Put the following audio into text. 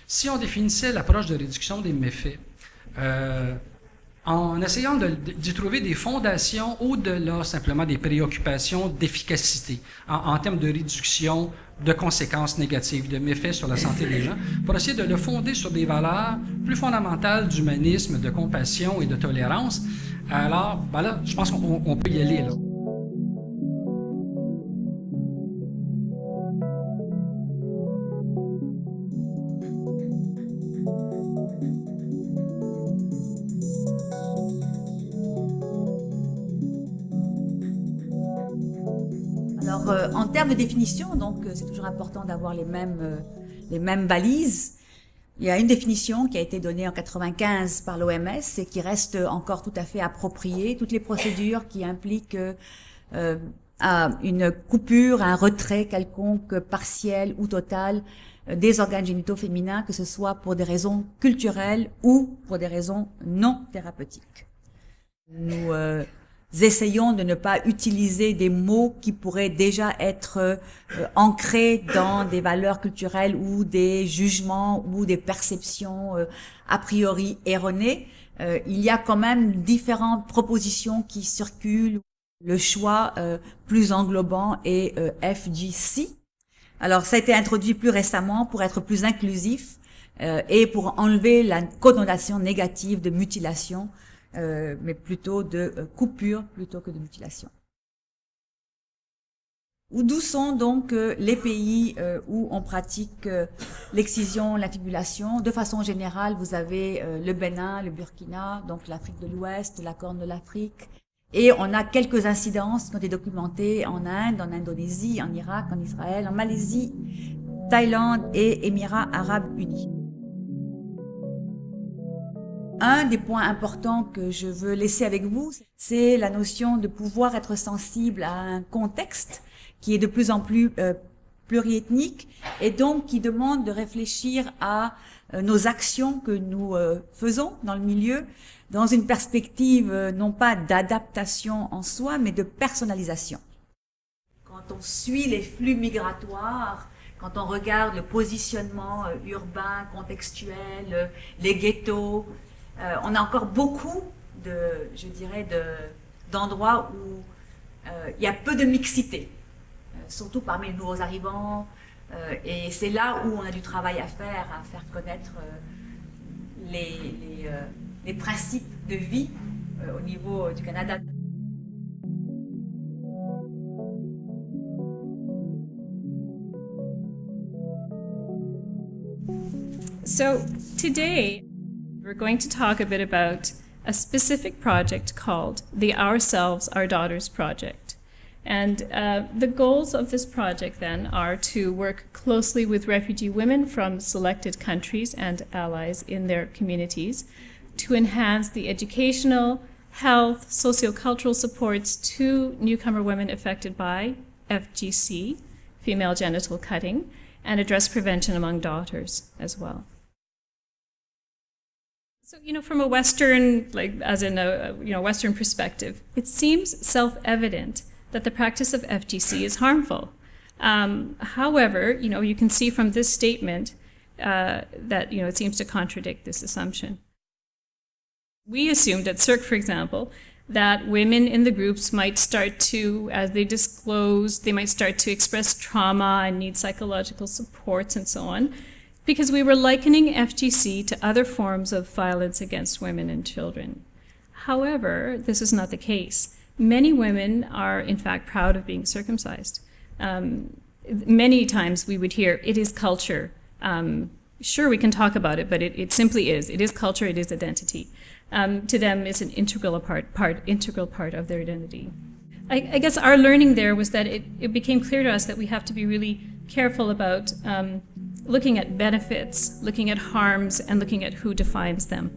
Si on définissait l'approche de réduction des méfaits, en essayant d'y trouver des fondations au-delà simplement des préoccupations d'efficacité en termes de réduction de conséquences négatives, de méfaits sur la santé des gens, pour essayer de le fonder sur des valeurs plus fondamentales d'humanisme, de compassion et de tolérance. Alors, ben là, je pense qu'on peut y aller, là. Alors, en termes de définition, donc c'est toujours important d'avoir les mêmes balises. Il y a une définition qui a été donnée en 95 par l'OMS et qui reste encore tout à fait appropriée. Toutes les procédures qui impliquent une coupure, un retrait quelconque, partiel ou total, des organes génitaux féminins, que ce soit pour des raisons culturelles ou pour des raisons non thérapeutiques. Nous essayons de ne pas utiliser des mots qui pourraient déjà être ancrés dans des valeurs culturelles ou des jugements ou des perceptions a priori erronées. Il y a quand même différentes propositions qui circulent. Le choix plus englobant est FGC. Alors, ça a été introduit plus récemment pour être plus inclusif et pour enlever la connotation négative de mutilation, mais plutôt de coupure plutôt que de mutilation. D'où sont donc les pays où on pratique l'excision, l'infibulation. De façon générale, vous avez le Bénin, le Burkina, donc l'Afrique de l'Ouest, la Corne de l'Afrique. Et on a quelques incidences qui ont été documentées en Inde, en Indonésie, en Irak, en Israël, en Malaisie, Thaïlande et Émirats arabes unis. Un des points importants que je veux laisser avec vous, c'est la notion de pouvoir être sensible à un contexte qui est de plus en plus pluriethnique et donc qui demande de réfléchir à nos actions que nous faisons dans le milieu dans une perspective non pas d'adaptation en soi, mais de personnalisation. Quand on suit les flux migratoires, quand on regarde le positionnement urbain, contextuel, les ghettos, on a encore beaucoup d'endroits où il y a peu de mixité, surtout parmi les nouveaux arrivants, et c'est là où on a du travail à faire connaître les principes de vie au niveau du Canada. So today we're going to talk a bit about a specific project called the Ourselves, Our Daughters Project. And the goals of this project then are to work closely with refugee women from selected countries and allies in their communities to enhance the educational, health, sociocultural supports to newcomer women affected by FGC, female genital cutting, and address prevention among daughters as well. So, from a Western, Western perspective, it seems self-evident that the practice of FGC is harmful. However, you can see from this statement that, it seems to contradict this assumption. We assumed at CIRC, for example, that women in the groups might start to, as they disclose, they might start to express trauma and need psychological supports and so on, because we were likening FGC to other forms of violence against women and children. However, this is not the case. Many women are, in fact, proud of being circumcised. Many times we would hear, it is culture. Sure, we can talk about it, but it simply is. It is culture, it is identity. To them, it's an integral part of their identity. I guess our learning there was that it became clear to us that we have to be really careful about looking at benefits, looking at harms, and looking at who defines them.